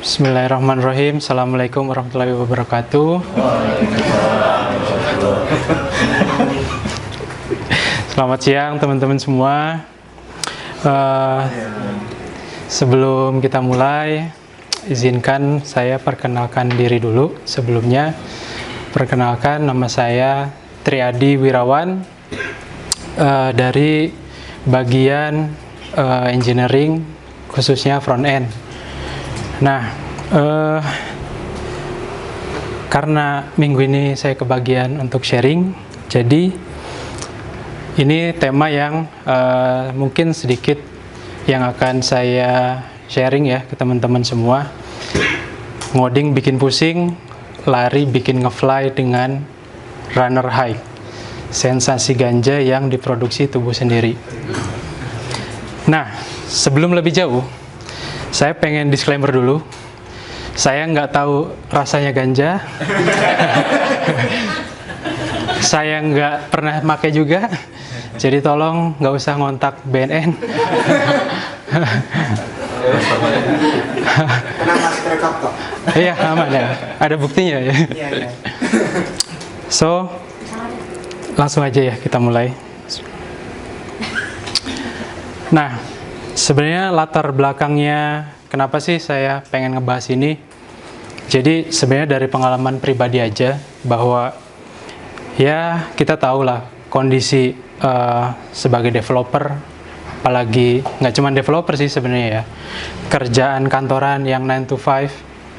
Bismillahirrahmanirrahim. Assalamualaikum warahmatullahi wabarakatuh. Selamat siang teman-teman semua. Sebelum kita mulai, izinkan saya perkenalkan diri dulu. Sebelumnya, perkenalkan nama saya Triadi Wirawan dari bagian engineering, khususnya front end. Nah, karena minggu ini saya kebagian untuk sharing, jadi ini tema yang mungkin sedikit yang akan saya sharing ya ke teman-teman semua. Ngoding bikin pusing, lari bikin ngefly dengan runner high. Sensasi ganja yang diproduksi tubuh sendiri. Nah, sebelum lebih jauh, saya pengen disclaimer dulu. Saya nggak tahu rasanya ganja. Saya nggak pernah pakai juga. Jadi tolong nggak usah ngontak BNN. Kenapa masih rekap kok? Iya, aman ya. Ada buktinya ya. Iya. So, langsung aja ya kita mulai. Nah, sebenarnya latar belakangnya kenapa sih saya pengen ngebahas ini? Jadi sebenarnya dari pengalaman pribadi aja, bahwa ya kita tahu lah kondisi sebagai developer, apalagi nggak cuma developer sih sebenarnya ya, kerjaan kantoran yang 9 to 5,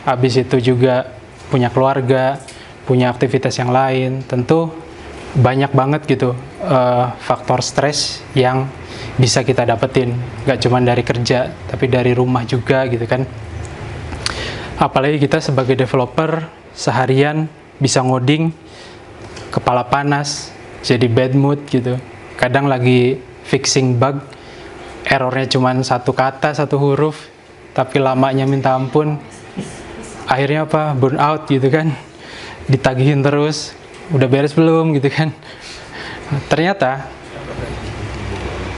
habis itu juga punya keluarga, punya aktivitas yang lain, tentu banyak banget gitu faktor stres yang bisa kita dapetin, gak cuma dari kerja, tapi dari rumah juga gitu kan. Apalagi kita sebagai developer, seharian bisa ngoding, kepala panas, jadi bad mood gitu. Kadang lagi fixing bug, errornya cuma satu kata, satu huruf, tapi lamanya minta ampun. Akhirnya apa? Burn out gitu kan. Ditagihin terus, udah beres belum gitu kan. Ternyata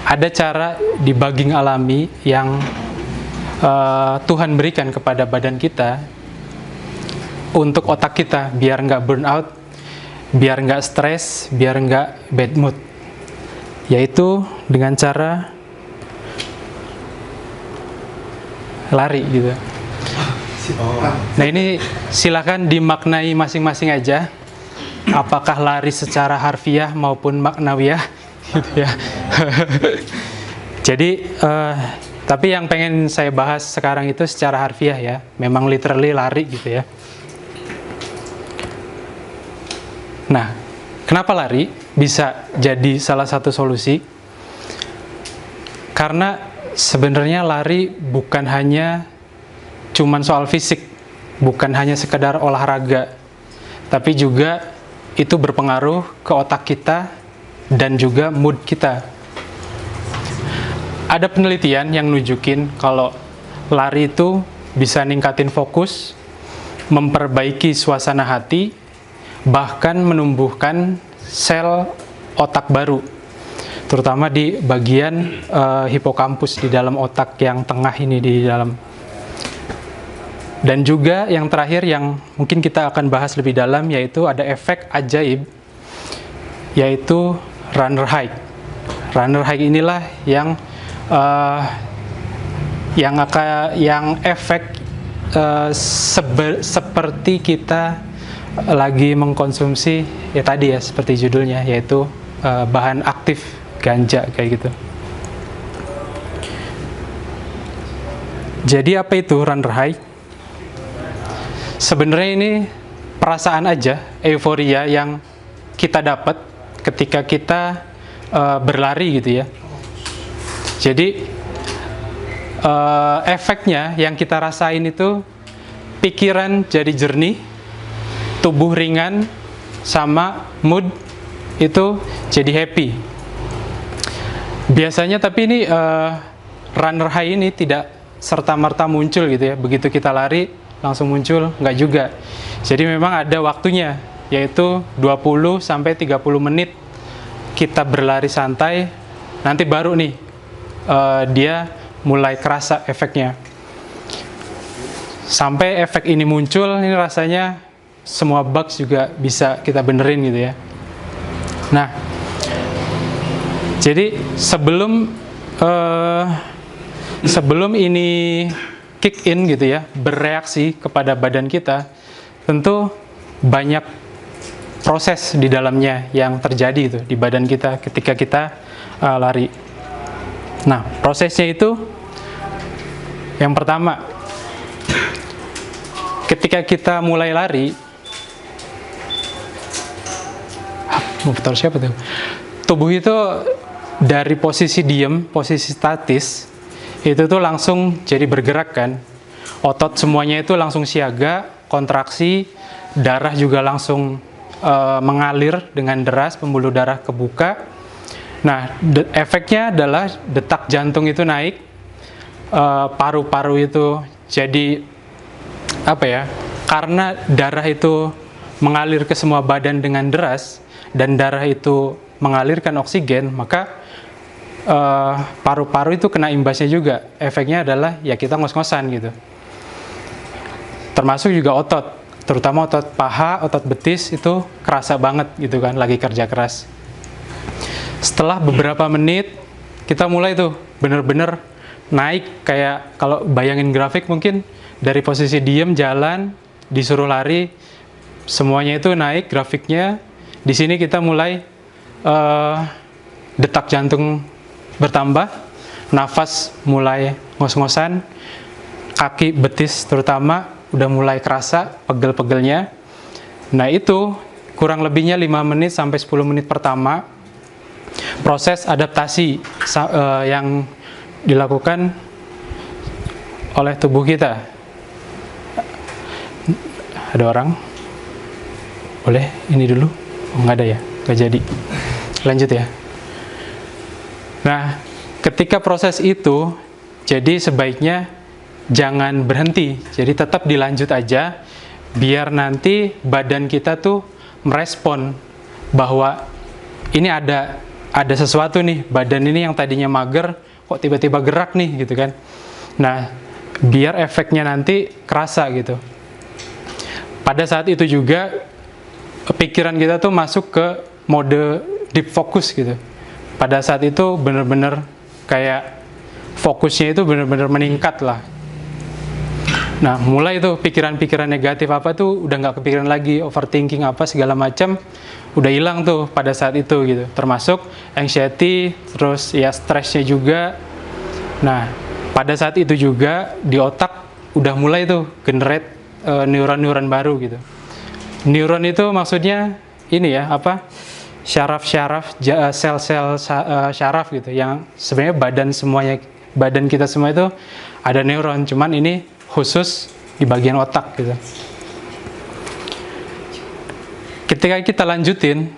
ada cara debugging alami yang Tuhan berikan kepada badan kita untuk otak kita biar nggak burn out, biar nggak stres, biar nggak bad mood, yaitu dengan cara lari gitu. Nah ini silakan dimaknai masing-masing aja, apakah lari secara harfiah maupun maknawiyah gitu ya. Jadi tapi yang pengen saya bahas sekarang itu secara harfiah ya, memang literally lari gitu ya. Nah, kenapa lari bisa jadi salah satu solusi? Karena sebenarnya lari bukan hanya cuman soal fisik, bukan hanya sekedar olahraga, tapi juga itu berpengaruh ke otak kita dan juga mood kita. Ada penelitian yang nunjukin kalau lari itu bisa ningkatin fokus, memperbaiki suasana hati, bahkan menumbuhkan sel otak baru, terutama di bagian hipokampus di dalam otak yang tengah ini di dalam. Dan juga yang terakhir yang mungkin kita akan bahas lebih dalam, yaitu ada efek ajaib, yaitu runner high. Runner high inilah yang efek seperti kita lagi mengkonsumsi ya tadi ya, seperti judulnya, yaitu bahan aktif ganja kayak gitu. Jadi apa itu runner high? Sebenarnya ini perasaan aja, euforia yang kita dapat ketika kita berlari gitu ya. Jadi efeknya yang kita rasain itu pikiran jadi jernih, tubuh ringan, sama mood itu jadi happy. Biasanya tapi ini runner high ini tidak serta-merta muncul gitu ya. Begitu kita lari langsung muncul, nggak juga. Jadi memang ada waktunya, yaitu 20 sampai 30 menit kita berlari santai, nanti baru nih dia mulai kerasa efeknya. sampai efek ini muncul, ini rasanya semua bugs juga bisa kita benerin gitu ya. Nah, jadi sebelum ini kick in gitu ya, bereaksi kepada badan kita, tentu banyak proses di dalamnya yang terjadi itu di badan kita ketika kita lari. Nah, prosesnya itu yang pertama, ketika kita mulai lari, motor siapa tuh? Tubuh itu dari posisi diem, posisi statis, itu tuh langsung jadi bergerak kan. Otot semuanya itu langsung siaga, kontraksi, darah juga langsung mengalir dengan deras, pembuluh darah kebuka. Nah, efeknya adalah detak jantung itu naik, paru-paru itu jadi apa ya? Karena darah itu mengalir ke semua badan dengan deras dan darah itu mengalirkan oksigen, maka paru-paru itu kena imbasnya juga. Efeknya adalah ya kita ngos-ngosan gitu. Termasuk juga otot, terutama otot paha, otot betis itu kerasa banget gitu kan, lagi kerja keras. Setelah beberapa menit kita mulai tuh bener-bener naik, kayak kalau bayangin grafik mungkin dari posisi diem jalan disuruh lari, semuanya itu naik grafiknya. Di sini kita mulai detak jantung bertambah, nafas mulai ngos-ngosan, kaki betis terutama udah mulai kerasa pegel-pegelnya. Nah, itu kurang lebihnya 5 menit sampai 10 menit pertama proses adaptasi yang dilakukan oleh tubuh kita. Ada orang? Boleh ini dulu? Oh, nggak ada ya? Nggak jadi. Lanjut ya. Nah, ketika proses itu, jadi sebaiknya jangan berhenti. Jadi tetap dilanjut aja, biar nanti badan kita tuh merespon bahwa ini ada sesuatu nih, badan ini yang tadinya mager, kok tiba-tiba gerak nih, gitu kan. Nah, biar efeknya nanti kerasa gitu. Pada saat itu juga, pikiran kita tuh masuk ke mode deep focus gitu. Pada saat itu bener-bener kayak fokusnya itu bener-bener meningkat lah. Nah, mulai tuh pikiran-pikiran negatif apa tuh udah nggak kepikiran lagi, overthinking apa segala macam udah hilang tuh pada saat itu gitu. Termasuk anxiety, terus ya stresnya juga. Nah, pada saat itu juga di otak udah mulai tuh generate neuron-neuron baru gitu. Neuron itu maksudnya ini ya, apa? Syaraf-syaraf, sel-sel syaraf gitu, yang sebenarnya badan kita semua itu ada neuron, cuman ini khusus di bagian otak gitu. Ketika kita lanjutin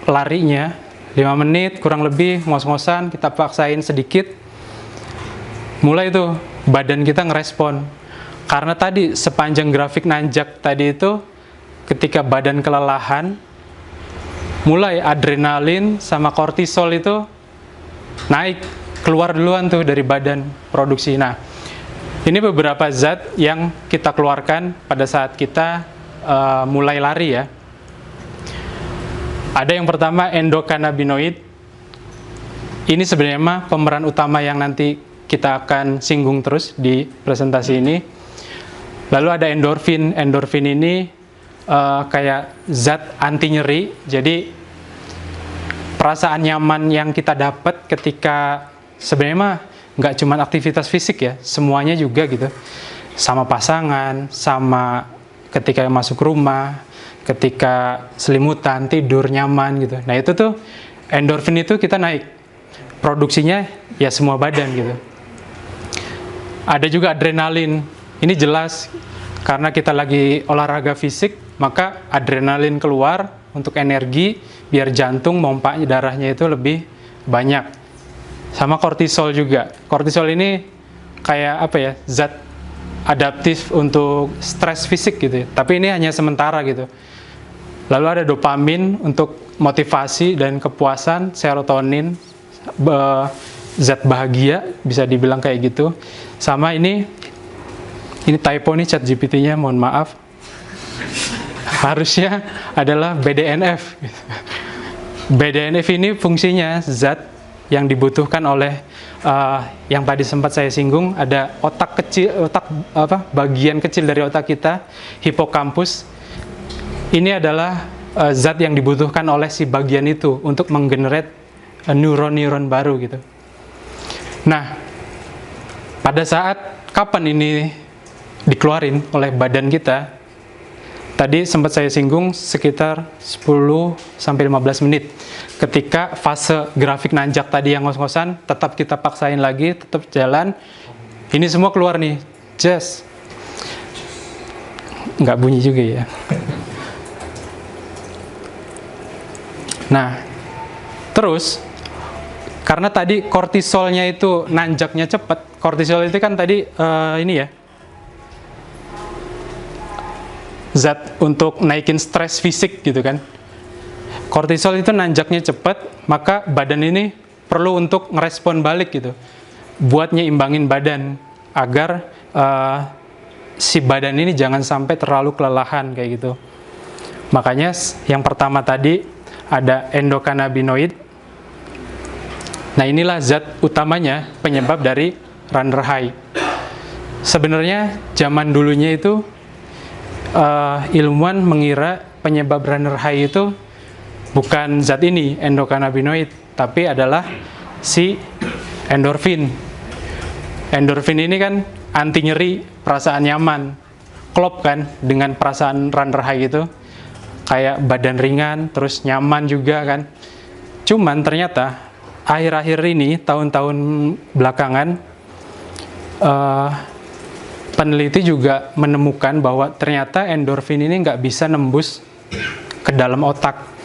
larinya 5 menit kurang lebih, ngos-ngosan, kita paksain sedikit, mulai tuh badan kita ngerespon. Karena tadi sepanjang grafik nanjak tadi itu, ketika badan kelelahan, mulai adrenalin sama kortisol itu naik, keluar duluan tuh dari badan produksi. Nah, ini beberapa zat yang kita keluarkan pada saat kita mulai lari ya. Ada yang pertama endokannabinoid. Ini sebenarnya mah pemeran utama yang nanti kita akan singgung terus di presentasi ini. Lalu ada endorfin. Endorfin ini kayak zat anti nyeri. Jadi perasaan nyaman yang kita dapat ketika sebenarnya mah nggak cuma aktivitas fisik ya, semuanya juga gitu. Sama pasangan, sama ketika masuk rumah, ketika selimutan, tidur nyaman gitu. Nah, itu tuh endorfin itu kita naik. Produksinya ya semua badan gitu. Ada juga adrenalin. Ini jelas karena kita lagi olahraga fisik, maka adrenalin keluar untuk energi biar jantung pompa darahnya itu lebih banyak. Sama kortisol juga. Kortisol ini kayak apa ya? Zat adaptif untuk stres fisik gitu ya. Tapi ini hanya sementara gitu. Lalu ada dopamin untuk motivasi dan kepuasan, serotonin, zat bahagia, bisa dibilang kayak gitu. Sama ini Ini typo nih ChatGPT-nya, mohon maaf. Harusnya adalah BDNF. BDNF ini fungsinya zat yang dibutuhkan oleh yang tadi sempat saya singgung, ada otak kecil, bagian kecil dari otak kita, hipokampus. Ini adalah zat yang dibutuhkan oleh si bagian itu untuk menggenerate neuron-neuron baru gitu. Nah, pada saat kapan ini dikeluarin oleh badan kita? Tadi sempat saya singgung sekitar 10-15 menit. Ketika fase grafik nanjak tadi yang ngos-ngosan, tetap kita paksain lagi, tetap jalan. Ini semua keluar nih, just. Nggak bunyi juga ya. Nah, terus, karena tadi kortisolnya itu nanjaknya cepat, kortisol itu kan tadi ini ya, zat untuk naikin stres fisik gitu kan. Kortisol itu nanjaknya cepat, maka badan ini perlu untuk ngerespon balik gitu, buat nyeimbangin badan agar si badan ini jangan sampai terlalu kelelahan kayak gitu. Makanya yang pertama tadi ada endokannabinoid. Nah, inilah zat utamanya penyebab dari runner high. Sebenarnya zaman dulunya itu ilmuwan mengira penyebab runner high itu bukan zat ini, endokannabinoid, tapi adalah si endorfin. Endorfin ini kan anti nyeri, perasaan nyaman, klop kan dengan perasaan runner high itu, kayak badan ringan, terus nyaman juga kan. Cuman ternyata akhir-akhir ini, tahun-tahun belakangan, peneliti juga menemukan bahwa ternyata endorfin ini nggak bisa nembus ke dalam otak.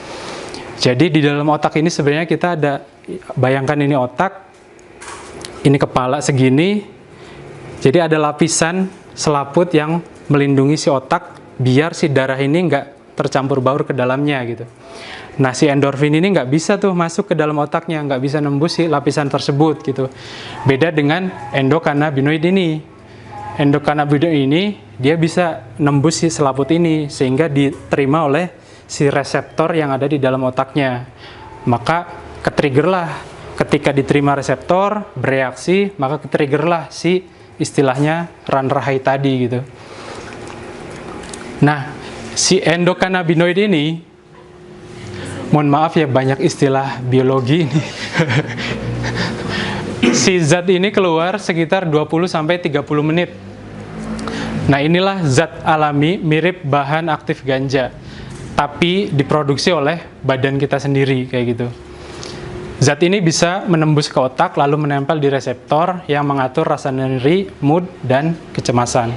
Jadi di dalam otak ini sebenarnya kita ada, bayangkan ini otak, ini kepala segini, jadi ada lapisan selaput yang melindungi si otak biar si darah ini nggak tercampur baur ke dalamnya gitu. Nah, si endorfin ini nggak bisa tuh masuk ke dalam otaknya, nggak bisa nembus si lapisan tersebut gitu. Beda dengan endokannabinoid ini. Endokannabinoid ini dia bisa nembus si selaput ini sehingga diterima oleh si reseptor yang ada di dalam otaknya. Maka ketriggerlah ketika diterima reseptor, bereaksi, maka ketriggerlah si istilahnya runner high tadi gitu. Nah, si endokannabinoid ini, mohon maaf ya banyak istilah biologi ini. Si zat ini keluar sekitar 20-30 menit. Nah, inilah zat alami mirip bahan aktif ganja, tapi diproduksi oleh badan kita sendiri kayak gitu. Zat ini bisa menembus ke otak lalu menempel di reseptor yang mengatur rasa nyeri, mood, dan kecemasan.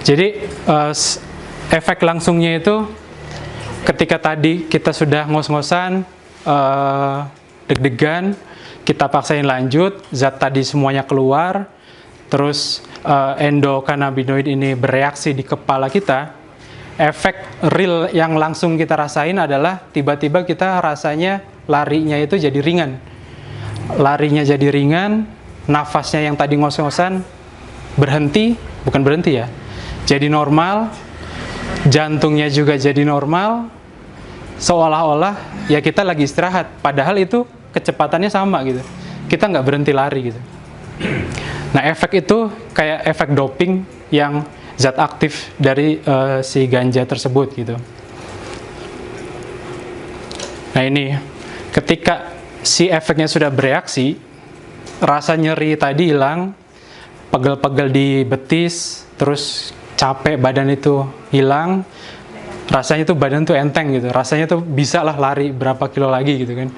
Jadi efek langsungnya itu ketika tadi kita sudah ngos-ngosan, deg-degan, kita paksain lanjut, zat tadi semuanya keluar, terus endokannabinoid ini bereaksi di kepala kita, efek real yang langsung kita rasain adalah tiba-tiba kita rasanya larinya itu jadi ringan. Larinya jadi ringan, nafasnya yang tadi ngos-ngosan berhenti, bukan berhenti ya, jadi normal, jantungnya juga jadi normal, seolah-olah ya kita lagi istirahat, padahal itu kecepatannya sama gitu, kita nggak berhenti lari gitu. Nah, efek itu kayak efek doping yang zat aktif dari si ganja tersebut gitu. Nah, ini ketika si efeknya sudah bereaksi, rasa nyeri tadi hilang, pegel-pegel di betis, terus capek badan itu hilang, rasanya tuh badan tuh enteng gitu, rasanya tuh bisa lah lari berapa kilo lagi gitu kan.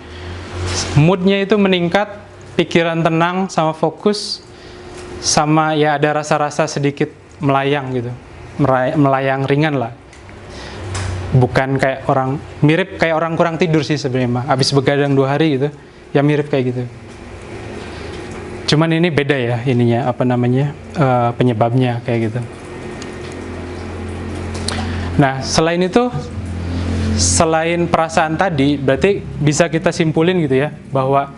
Moodnya itu meningkat, pikiran tenang sama fokus, sama ya ada rasa-rasa sedikit melayang gitu, melayang ringan lah. Bukan kayak orang, mirip kayak orang kurang tidur sih sebenarnya, habis begadang 2 hari gitu, ya mirip kayak gitu. Cuman ini beda ya ininya, apa namanya, penyebabnya kayak gitu. Nah, selain itu, selain perasaan tadi, berarti bisa kita simpulin gitu ya, bahwa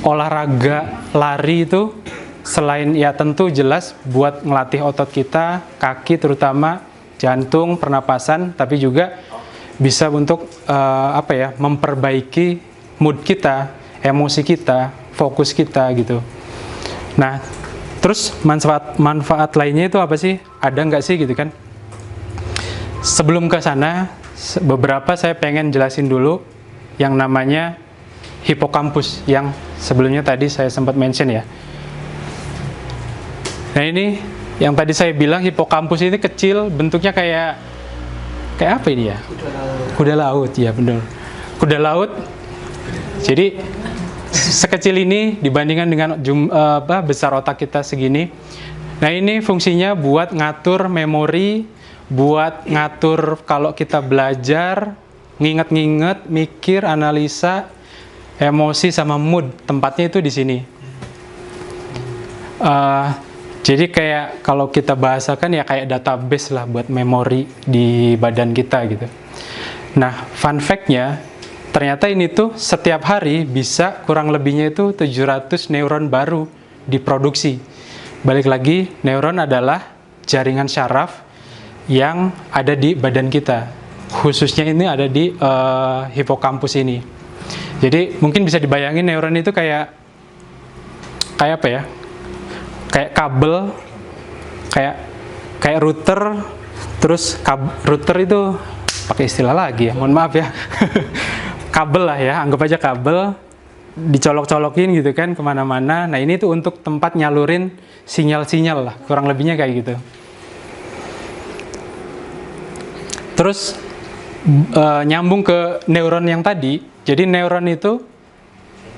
olahraga lari itu selain ya tentu jelas buat ngelatih otot kita, kaki terutama, jantung, pernapasan, tapi juga bisa untuk memperbaiki mood kita, emosi kita, fokus kita gitu. Nah, terus manfaat lainnya itu apa sih? Ada nggak sih gitu kan? Sebelum ke sana, beberapa saya pengen jelasin dulu yang namanya hipokampus yang sebelumnya tadi saya sempat mention ya. Nah ini yang tadi saya bilang hipokampus ini kecil, bentuknya kayak apa ini ya? Kuda laut, ya benar. Kuda laut. Jadi sekecil ini dibandingkan dengan besar otak kita segini. Nah ini fungsinya buat ngatur memori, buat ngatur kalau kita belajar, nginget-nginget, mikir, analisa, emosi sama mood. Tempatnya itu di sini. Jadi kayak kalau kita bahasakan ya kayak database lah buat memori di badan kita gitu. Nah, fun fact-nya, ternyata ini tuh setiap hari bisa kurang lebihnya itu 700 neuron baru diproduksi. Balik lagi, neuron adalah jaringan syaraf yang ada di badan kita. Khususnya ini ada di hipokampus ini. Jadi mungkin bisa dibayangin neuron itu kayak apa ya? Kayak kabel, kayak router, terus router itu pakai istilah lagi ya, mohon maaf ya. Kabel lah ya, anggap aja kabel, dicolok-colokin gitu kan kemana-mana. Nah ini tuh untuk tempat nyalurin sinyal-sinyal lah, kurang lebihnya kayak gitu. Terus nyambung ke neuron yang tadi, jadi neuron itu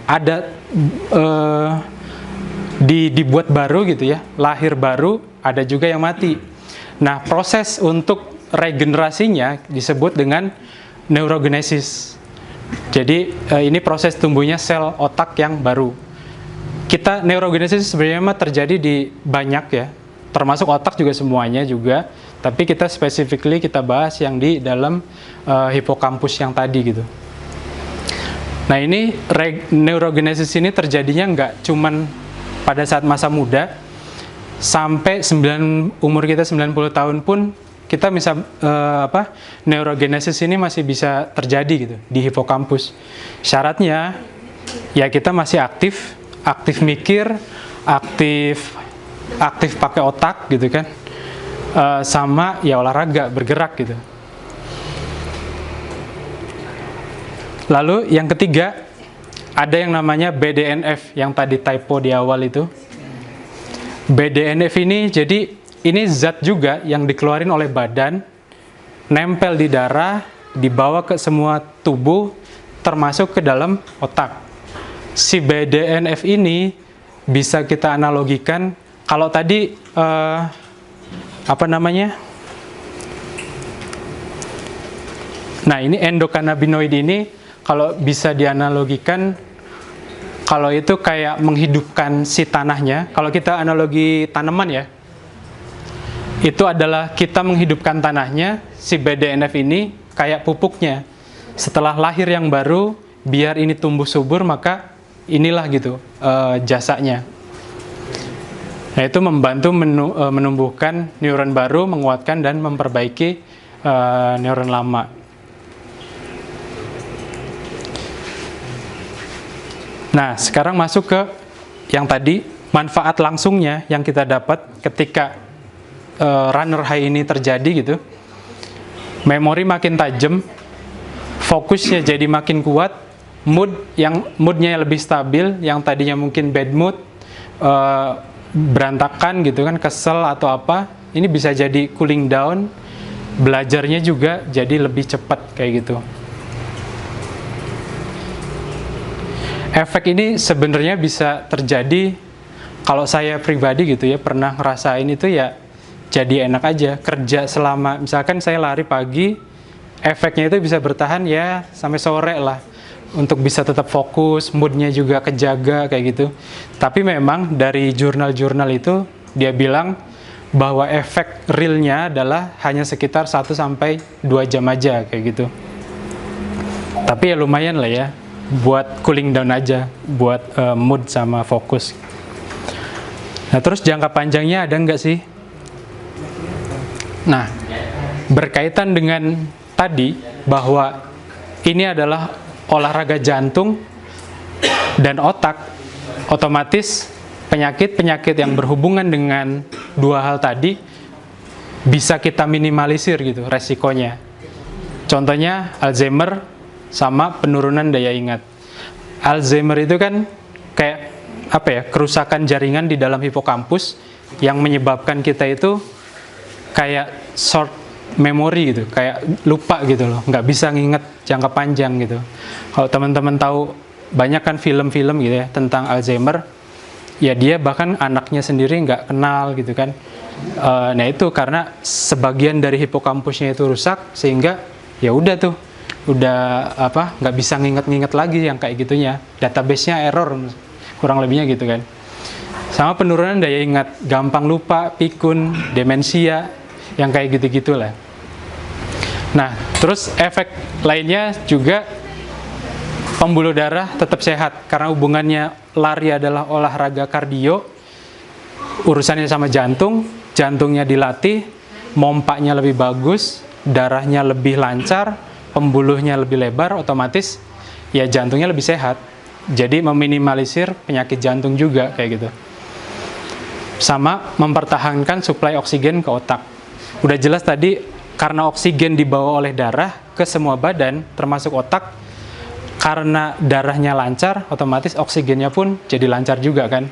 ada dibuat baru gitu ya, lahir baru, ada juga yang mati. Nah, proses untuk regenerasinya disebut dengan neurogenesis. Jadi ini proses tumbuhnya sel otak yang baru. Neurogenesis sebenarnya terjadi di banyak ya, termasuk otak juga semuanya juga. Tapi kita specifically kita bahas yang di dalam hipokampus yang tadi gitu. Nah ini neurogenesis ini terjadinya nggak cuman pada saat masa muda, sampai umur kita 90 tahun pun kita bisa neurogenesis ini masih bisa terjadi gitu di hipokampus. Syaratnya ya kita masih aktif mikir, aktif pakai otak gitu kan, sama ya olahraga, bergerak gitu. Lalu yang ketiga, ada yang namanya BDNF yang tadi typo di awal itu. BDNF ini jadi ini zat juga yang dikeluarin oleh badan, nempel di darah, dibawa ke semua tubuh, termasuk ke dalam otak. Si BDNF ini bisa kita analogikan, kalau tadi nah ini endokannabinoid ini kalau bisa dianalogikan, kalau itu kayak menghidupkan si tanahnya. Kalau kita analogi tanaman ya, itu adalah kita menghidupkan tanahnya. Si BDNF ini kayak pupuknya. Setelah lahir yang baru, biar ini tumbuh subur, maka inilah gitu jasanya. Nah itu membantu menumbuhkan neuron baru, menguatkan dan memperbaiki neuron lama. Nah, sekarang masuk ke yang tadi, manfaat langsungnya yang kita dapat ketika runner high ini terjadi gitu. Memori makin tajam, fokusnya jadi makin kuat, moodnya lebih stabil, yang tadinya mungkin bad mood, berantakan gitu kan, kesel atau apa, ini bisa jadi cooling down, belajarnya juga jadi lebih cepat kayak gitu. Efek ini sebenarnya bisa terjadi, kalau saya pribadi gitu ya, pernah ngerasain itu ya, jadi enak aja, kerja selama, misalkan saya lari pagi, efeknya itu bisa bertahan ya sampai sore lah, untuk bisa tetap fokus, moodnya juga kejaga kayak gitu. Tapi memang dari jurnal-jurnal itu, dia bilang bahwa efek realnya adalah hanya sekitar 1-2 jam aja kayak gitu. Tapi ya lumayan lah ya. buat cooling down aja, buat mood sama fokus. Nah, terus jangka panjangnya ada nggak sih? Nah, berkaitan dengan tadi bahwa ini adalah olahraga jantung dan otak, otomatis penyakit-penyakit yang berhubungan dengan dua hal tadi bisa kita minimalisir gitu resikonya. Contohnya Alzheimer sama penurunan daya ingat. Alzheimer itu kan kayak apa ya, kerusakan jaringan di dalam hipokampus yang menyebabkan kita itu kayak short memory gitu, kayak lupa gitu loh, nggak bisa nginget jangka panjang gitu. Kalau teman-teman tahu banyak kan film-film gitu ya tentang Alzheimer, ya dia bahkan anaknya sendiri nggak kenal gitu kan. Nah itu karena sebagian dari hipokampusnya itu rusak, sehingga ya udah tuh, udah apa, nggak bisa nginget-nginget lagi yang kayak gitunya, database-nya error, kurang lebihnya gitu kan. Sama penurunan daya ingat, gampang lupa, pikun, demensia, yang kayak gitu-gitulah. Nah, terus efek lainnya juga pembuluh darah tetap sehat, karena hubungannya lari adalah olahraga kardio, urusannya sama jantung, jantungnya dilatih, mompanya lebih bagus, darahnya lebih lancar, pembuluhnya lebih lebar, otomatis ya jantungnya lebih sehat. Jadi meminimalisir penyakit jantung juga kayak gitu. Sama mempertahankan suplai oksigen ke otak. Udah jelas tadi, karena oksigen dibawa oleh darah ke semua badan, termasuk otak, karena darahnya lancar, otomatis oksigennya pun jadi lancar juga kan.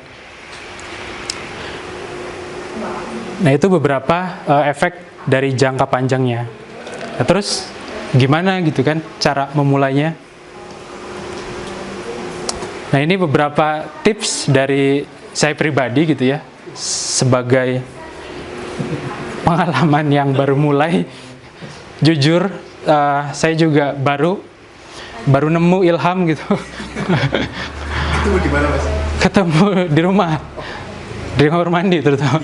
Nah itu beberapa efek dari jangka panjangnya. Nah, terus gimana gitu kan cara memulainya? Nah ini beberapa tips dari saya pribadi gitu ya, sebagai pengalaman yang baru mulai. Jujur saya juga baru nemu ilham gitu. Ketemu di mana, Mas? Ketemu di kamar mandi terutama.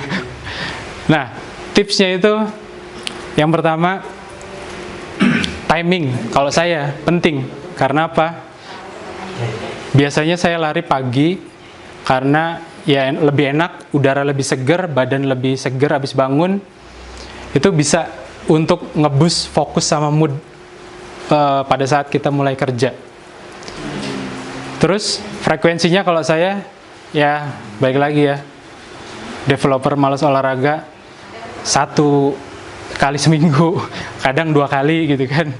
Nah tipsnya itu yang pertama, timing kalau saya penting. Karena apa? Biasanya saya lari pagi karena ya lebih enak, udara lebih segar, badan lebih segar habis bangun. Itu bisa untuk ngeboost fokus sama mood pada saat kita mulai kerja. Terus frekuensinya kalau saya ya balik lagi ya, developer malas olahraga 1 kali seminggu, kadang 2 kali gitu kan.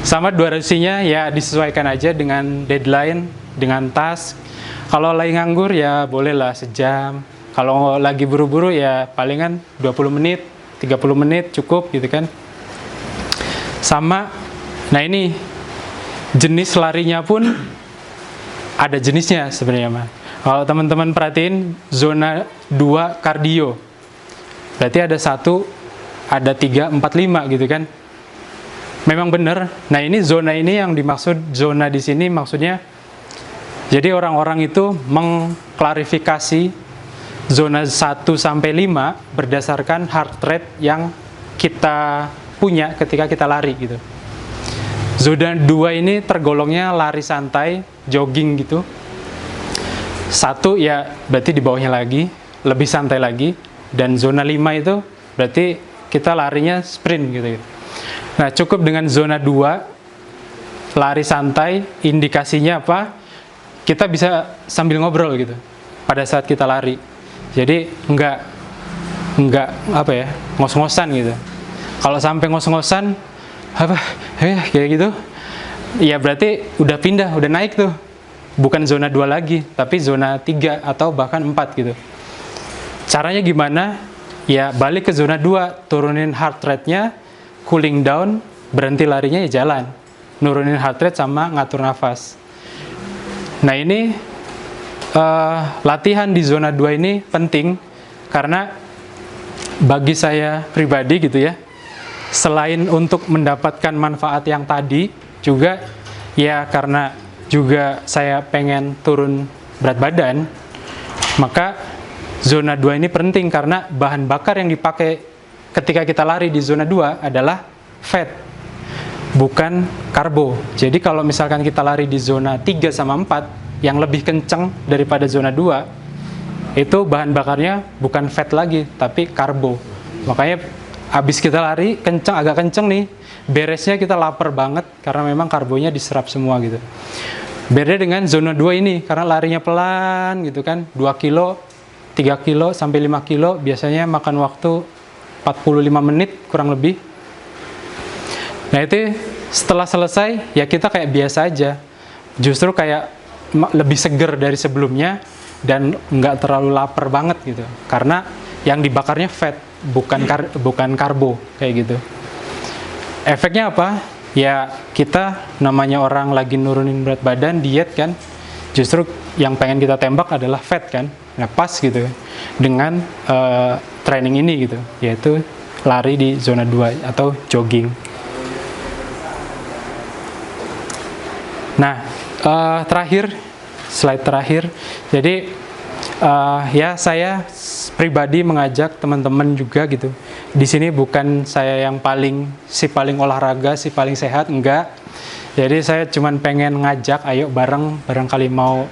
Sama durasinya ya disesuaikan aja dengan deadline, dengan task. Kalau lagi nganggur ya bolehlah sejam. Kalau lagi buru-buru ya palingan 20 menit, 30 menit cukup gitu kan. Sama, nah ini jenis larinya pun ada jenisnya sebenarnya mah. Kalau teman-teman perhatiin zona 2 kardio, berarti ada 1, ada 3, 4, 5 gitu kan. Memang benar. Nah ini zona ini yang dimaksud zona di sini maksudnya. Jadi orang-orang itu mengklarifikasi zona 1 sampai 5 berdasarkan heart rate yang kita punya ketika kita lari gitu. Zona 2 ini tergolongnya lari santai, jogging gitu. 1 ya berarti di bawahnya lagi, lebih santai lagi. Dan zona 5 itu berarti kita larinya sprint gitu. Nah, cukup dengan zona 2, lari santai, indikasinya apa? Kita bisa sambil ngobrol gitu pada saat kita lari. Jadi enggak apa ya, ngos-ngosan gitu. Kalau sampai ngos-ngosan, apa kayak gitu, ya berarti udah pindah, udah naik tuh. Bukan zona 2 lagi, tapi zona 3 atau bahkan 4 gitu. Caranya gimana? Ya balik ke zona 2, turunin heart rate-nya, cooling down, berhenti larinya ya jalan, nurunin heart rate sama ngatur nafas. Nah ini latihan di zona 2 ini penting, karena bagi saya pribadi gitu ya, selain untuk mendapatkan manfaat yang tadi, juga ya karena juga saya pengen turun berat badan, maka zona 2 ini penting karena bahan bakar yang dipakai ketika kita lari di zona 2 adalah fat. bukan karbo. Jadi kalau misalkan kita lari di zona 3 sama 4 yang lebih kenceng daripada zona 2, itu bahan bakarnya bukan fat lagi, tapi karbo. Makanya abis kita lari kenceng, agak kenceng nih, beresnya kita lapar banget karena memang karbonya diserap semua gitu. Beda dengan zona 2 ini, karena larinya pelan gitu kan, 2 kilo, 3 kilo, sampai 5 kilo, biasanya makan waktu 45 menit kurang lebih. Nah itu setelah selesai, ya kita kayak biasa aja. Justru kayak lebih seger dari sebelumnya, dan nggak terlalu lapar banget gitu. Karena yang dibakarnya fat, bukan karbo, kayak gitu. Efeknya apa? Ya kita namanya orang lagi nurunin berat badan, diet kan, justru yang pengen kita tembak adalah fat kan. Nah pas gitu dengan training ini gitu, yaitu lari di zona 2 atau jogging. Nah terakhir, slide terakhir, jadi ya saya pribadi mengajak teman-teman juga gitu. Di sini bukan saya yang paling olahraga, si paling sehat, enggak. Jadi saya cuman pengen ngajak, ayo barangkali mau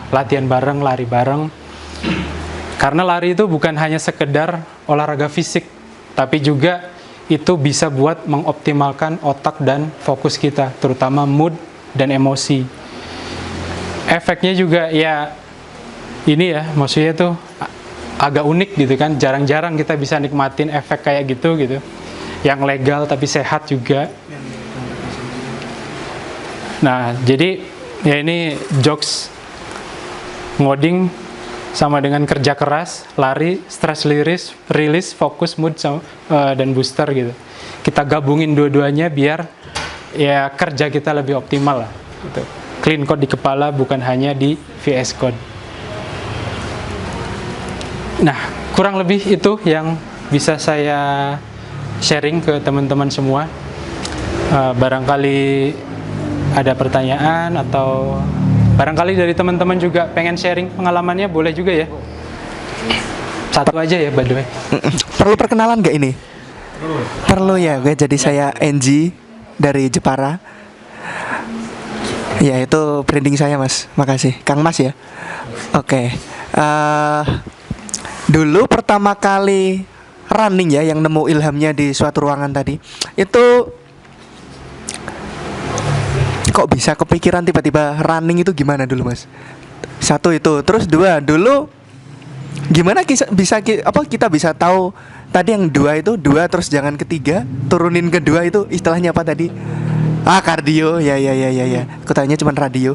latihan bareng, lari bareng. Karena lari itu bukan hanya sekedar olahraga fisik, tapi juga itu bisa buat mengoptimalkan otak dan fokus kita, terutama mood dan emosi. Efeknya juga ya ini ya, maksudnya tuh agak unik gitu kan, jarang-jarang kita bisa nikmatin efek kayak gitu, yang legal tapi sehat juga. Nah jadi ya ini jokes ngoding sama dengan kerja keras, lari, stress release, fokus, mood, dan booster gitu. Kita gabungin dua-duanya biar ya kerja kita lebih optimal lah gitu. Clean code di kepala, bukan hanya di VS Code. Nah, kurang lebih itu yang bisa saya sharing ke teman-teman semua. Barangkali ada pertanyaan, atau barangkali dari teman-teman juga pengen sharing pengalamannya, boleh juga ya. Satu aja ya, by the way. Perlu perkenalan nggak ini? Perlu ya, oke. Jadi saya NG dari Jepara. Ya itu branding saya Mas, makasih. Kang Mas ya. Oke. Dulu pertama kali running ya, yang nemu ilhamnya di suatu ruangan tadi, itu kok bisa kepikiran tiba-tiba running itu gimana dulu Mas? Satu itu, terus dua, dulu gimana kita bisa tahu tadi yang dua itu dua, terus jangan ketiga, turunin kedua itu istilahnya apa tadi? Kardio, ya. Aku tanya cuman radio.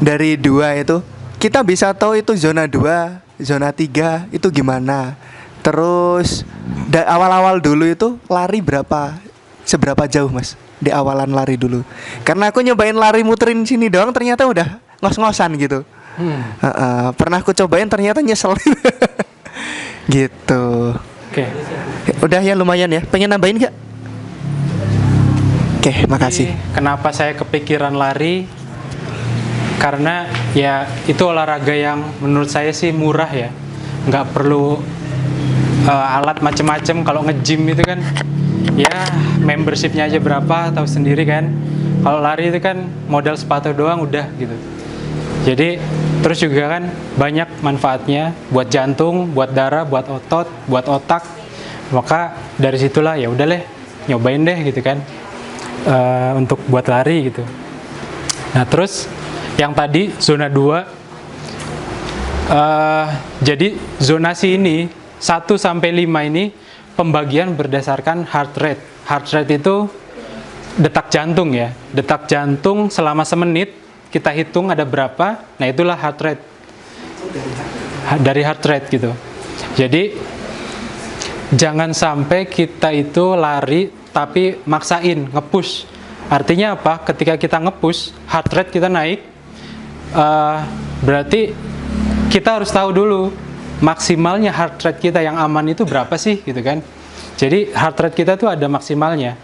Dari dua itu kita bisa tahu itu zona 2, zona 3 itu gimana. Terus awal-awal dulu itu lari seberapa jauh Mas? Di awalan lari dulu. Karena aku nyobain lari muterin sini doang, ternyata udah ngos-ngosan gitu. Pernah aku cobain, ternyata nyesel. Gitu. Oke. Udah ya, lumayan ya. Pengen nambahin gak? Oke, makasih. Kenapa saya kepikiran lari? Karena ya itu olahraga yang menurut saya sih murah ya, nggak perlu alat macem-macem. Kalau nge-gym itu kan ya membershipnya aja berapa, tahu sendiri kan. Kalau lari itu kan modal sepatu doang udah gitu. Jadi terus juga kan banyak manfaatnya buat jantung, buat darah, buat otot, buat otak. Maka dari situlah ya udah deh, nyobain deh gitu kan, untuk buat lari gitu. Nah terus yang tadi zona 2, jadi zonasi ini 1 sampai 5 ini pembagian berdasarkan heart rate. Heart rate itu detak jantung ya. Detak jantung selama semenit kita hitung ada berapa. Nah itulah heart rate. Dari heart rate gitu. Jadi jangan sampai kita itu lari tapi maksain, nge-push. Artinya apa? Ketika kita nge-push, heart rate kita naik, berarti kita harus tahu dulu maksimalnya heart rate kita yang aman itu berapa sih gitu kan. Jadi heart rate kita tuh ada maksimalnya.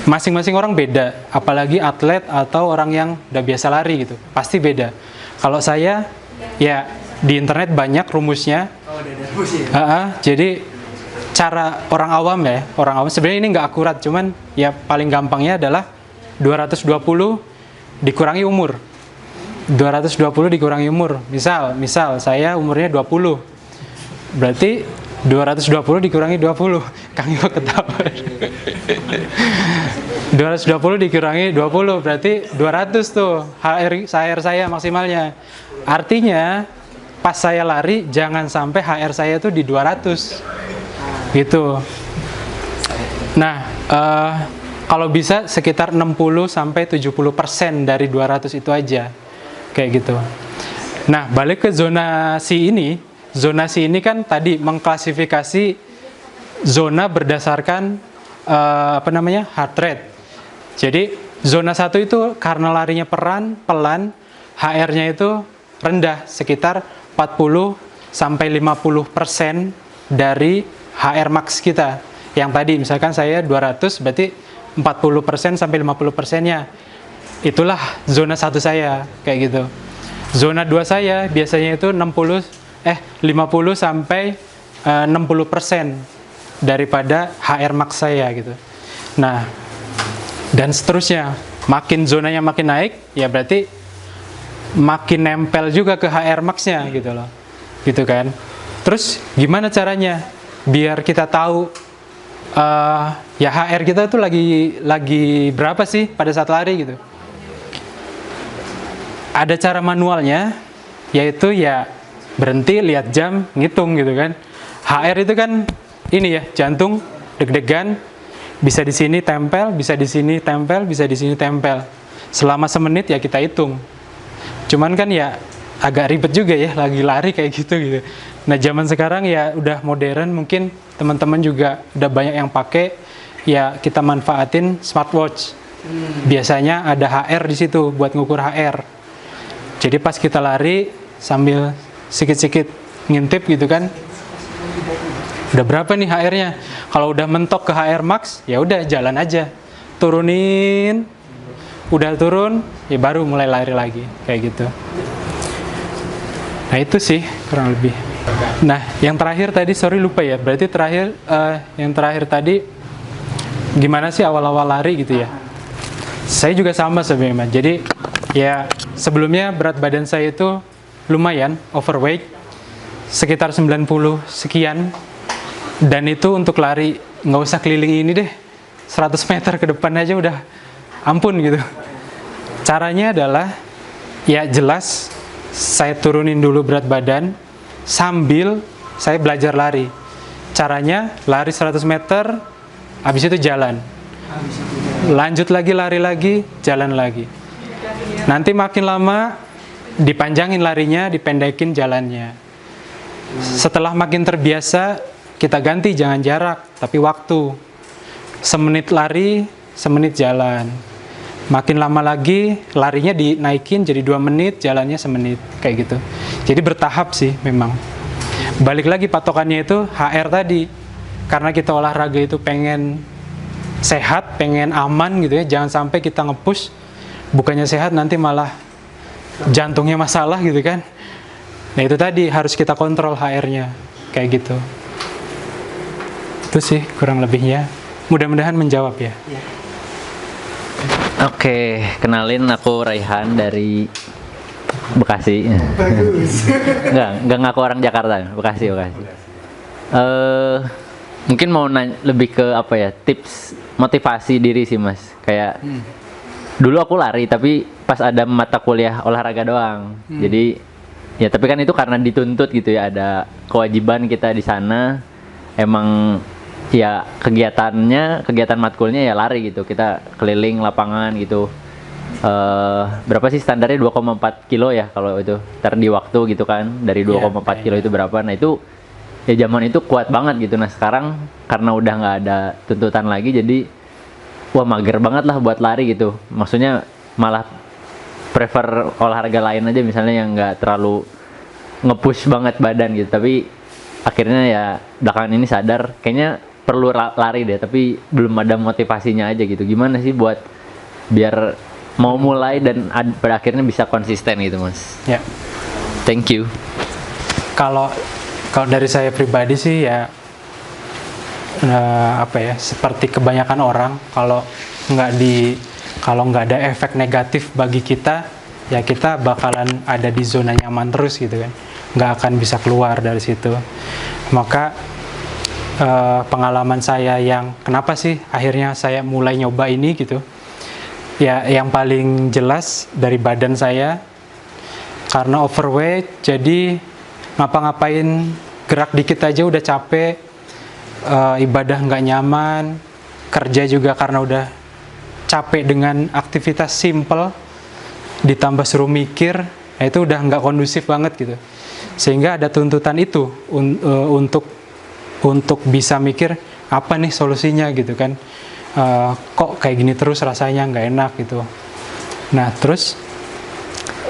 Masing-masing orang beda, apalagi atlet atau orang yang udah biasa lari gitu, pasti beda. Kalau saya ya di internet banyak rumusnya. Jadi cara orang awam ya, orang awam sebenarnya ini nggak akurat, cuman ya paling gampangnya adalah 220 dikurangi umur. 220 dikurangi umur. Misal saya umurnya 20. Berarti 220 dikurangi 20. Kang Iwa ketawa. 220 dikurangi 20 berarti 200 tuh HR saya maksimalnya. Artinya pas saya lari jangan sampai HR saya tuh di 200. Gitu. Nah, kalau bisa sekitar 60 sampai 70% dari 200 itu aja. Kayak gitu. Nah, balik ke zonasi ini. Zonasi ini kan tadi mengklasifikasi zona berdasarkan heart rate. Jadi zona 1 itu karena larinya pelan, HR-nya itu rendah sekitar 40 sampai 50% dari HR max kita. Yang tadi misalkan saya 200 berarti 40% sampai 50%-nya. Itulah zona 1 saya kayak gitu. Zona 2 saya biasanya itu 50 sampai 60% daripada HR max saya gitu. Nah, dan seterusnya, makin zonanya makin naik, ya berarti makin nempel juga ke HR max-nya gitu loh. Gitu kan. Terus gimana caranya biar kita tahu ya HR kita tuh lagi berapa sih pada saat lari gitu. Ada cara manualnya, yaitu ya berhenti, lihat jam, ngitung gitu kan. HR itu kan ini ya, jantung deg-degan, bisa di sini tempel, bisa di sini tempel, bisa di sini tempel. Selama semenit ya kita hitung. Cuman kan ya agak ribet juga ya, lagi lari kayak gitu. Nah, zaman sekarang ya udah modern, mungkin teman-teman juga udah banyak yang pakai, ya kita manfaatin smartwatch. Biasanya ada HR di situ buat ngukur HR. Jadi pas kita lari sambil sikit-sikit ngintip gitu kan, udah berapa nih HR-nya? Kalau udah mentok ke HR max, ya udah jalan aja, turunin, udah turun, ya baru mulai lari lagi kayak gitu. Nah itu sih kurang lebih. Nah yang terakhir tadi, sorry lupa ya, berarti yang terakhir tadi gimana sih awal-awal lari gitu ya? Saya juga sama sebenarnya. Jadi ya sebelumnya berat badan saya itu lumayan overweight, sekitar 90 sekian, dan itu untuk lari nggak usah keliling ini deh, 100 meter ke depan aja udah ampun gitu. Caranya adalah ya jelas saya turunin dulu berat badan sambil saya belajar lari. Caranya lari 100 meter, habis itu jalan, lanjut lagi lari lagi, jalan lagi. Nanti makin lama dipanjangin larinya, dipendekin jalannya. Setelah makin terbiasa, kita ganti jangan jarak, tapi waktu. Semenit lari, semenit jalan. Makin lama lagi, larinya dinaikin jadi 2 menit, jalannya semenit, kayak gitu. Jadi bertahap sih memang. Balik lagi patokannya itu HR tadi. Karena kita olahraga itu pengen sehat, pengen aman gitu ya, jangan sampai kita nge-push, bukannya sehat nanti malah jantungnya masalah gitu kan. Nah itu tadi harus kita kontrol HR-nya kayak gitu. Itu sih kurang lebihnya. Mudah-mudahan menjawab ya. Oke, kenalin aku Raihan dari Bekasi. Bagus. Enggak ngaku orang Jakarta, Bekasi. Mungkin mau nanya lebih ke apa ya, tips motivasi diri sih Mas. Kayak dulu aku lari tapi pas ada mata kuliah olahraga doang. Jadi ya tapi kan itu karena dituntut gitu ya, ada kewajiban kita di sana. Emang ya kegiatan matkulnya ya lari gitu, kita keliling lapangan gitu. Berapa sih standarnya, 2,4 kilo ya kalau itu ntar di waktu gitu kan, dari 2,4 kilo itu berapa. Nah itu ya zaman itu kuat banget gitu. Nah sekarang karena udah nggak ada tuntutan lagi, jadi wah mager banget lah buat lari gitu. Maksudnya malah prefer olahraga lain aja, misalnya yang nggak terlalu nge-push banget badan gitu. Tapi akhirnya ya belakangan ini sadar kayaknya perlu lari deh, tapi belum ada motivasinya aja gitu. Gimana sih buat biar mau mulai dan pada akhirnya bisa konsisten gitu Mas? Ya. Thank you. Kalau dari saya pribadi sih ya apa ya, seperti kebanyakan orang, kalau nggak ada efek negatif bagi kita, ya kita bakalan ada di zona nyaman terus gitu kan, nggak akan bisa keluar dari situ. Maka pengalaman saya yang kenapa sih akhirnya saya mulai nyoba ini gitu, ya yang paling jelas dari badan saya, karena overweight, jadi ngapa-ngapain gerak dikit aja udah capek, ibadah nggak nyaman, kerja juga karena udah capek dengan aktivitas simple, ditambah suruh mikir, nah itu udah nggak kondusif banget gitu. Sehingga ada tuntutan itu untuk bisa mikir apa nih solusinya gitu kan. Kok kayak gini terus rasanya nggak enak gitu. Nah terus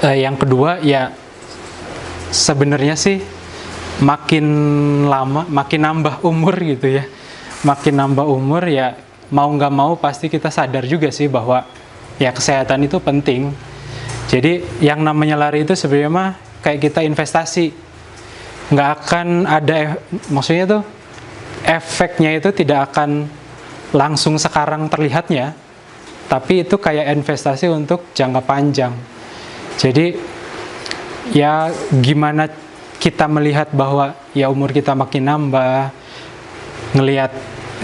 yang kedua ya sebenarnya sih makin lama makin nambah umur gitu ya. Makin nambah umur ya mau nggak mau pasti kita sadar juga sih bahwa ya kesehatan itu penting. Jadi yang namanya lari itu sebenarnya mah kayak kita investasi. Nggak akan ada, maksudnya tuh efeknya itu tidak akan langsung sekarang terlihatnya, tapi itu kayak investasi untuk jangka panjang. Jadi ya gimana kita melihat bahwa ya umur kita makin nambah, ngelihat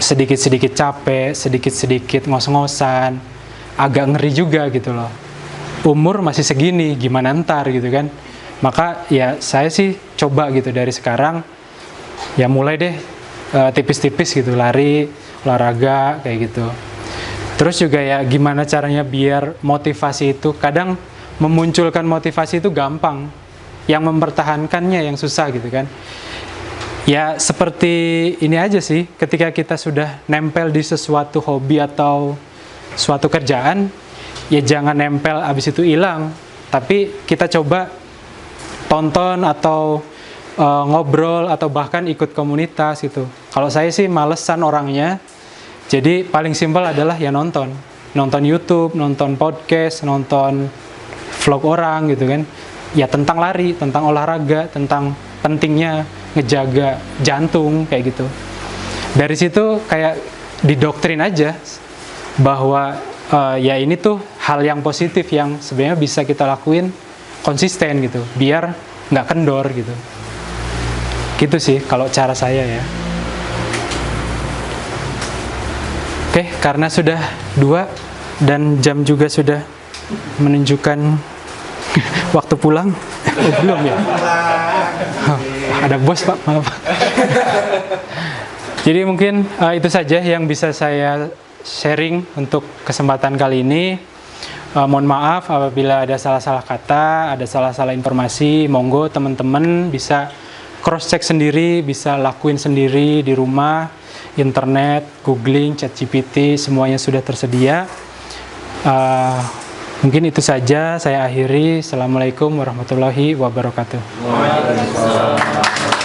sedikit-sedikit capek, sedikit-sedikit ngos-ngosan, agak ngeri juga gitu loh. Umur masih segini, gimana ntar gitu kan. Maka ya saya sih coba gitu dari sekarang, ya mulai deh tipis-tipis gitu, lari, olahraga kayak gitu. Terus juga ya gimana caranya biar motivasi itu, kadang memunculkan motivasi itu gampang, yang mempertahankannya yang susah gitu kan. Ya seperti ini aja sih, ketika kita sudah nempel di sesuatu hobi atau suatu kerjaan, ya jangan nempel abis itu hilang, tapi kita coba tonton atau ngobrol atau bahkan ikut komunitas gitu. Kalau saya sih malesan orangnya, jadi paling simpel adalah ya nonton YouTube, nonton podcast, nonton vlog orang gitu kan. Ya tentang lari, tentang olahraga, tentang pentingnya ngejaga jantung kayak gitu. Dari situ kayak didoktrin aja bahwa ya ini tuh hal yang positif yang sebenarnya bisa kita lakuin konsisten gitu, biar nggak kendor gitu. Gitu sih kalau cara saya ya. Oke, karena sudah 2 dan jam juga sudah menunjukkan waktu pulang. Belum ya? Ada bos Pak, maaf. Jadi mungkin itu saja yang bisa saya sharing untuk kesempatan kali ini. Mohon maaf apabila ada salah-salah kata, ada salah-salah informasi. Monggo teman-teman bisa cross check sendiri, bisa lakuin sendiri di rumah, internet, googling, ChatGPT, semuanya sudah tersedia. Mungkin itu saja saya akhiri. Assalamualaikum warahmatullahi wabarakatuh. Waalaikumsalam.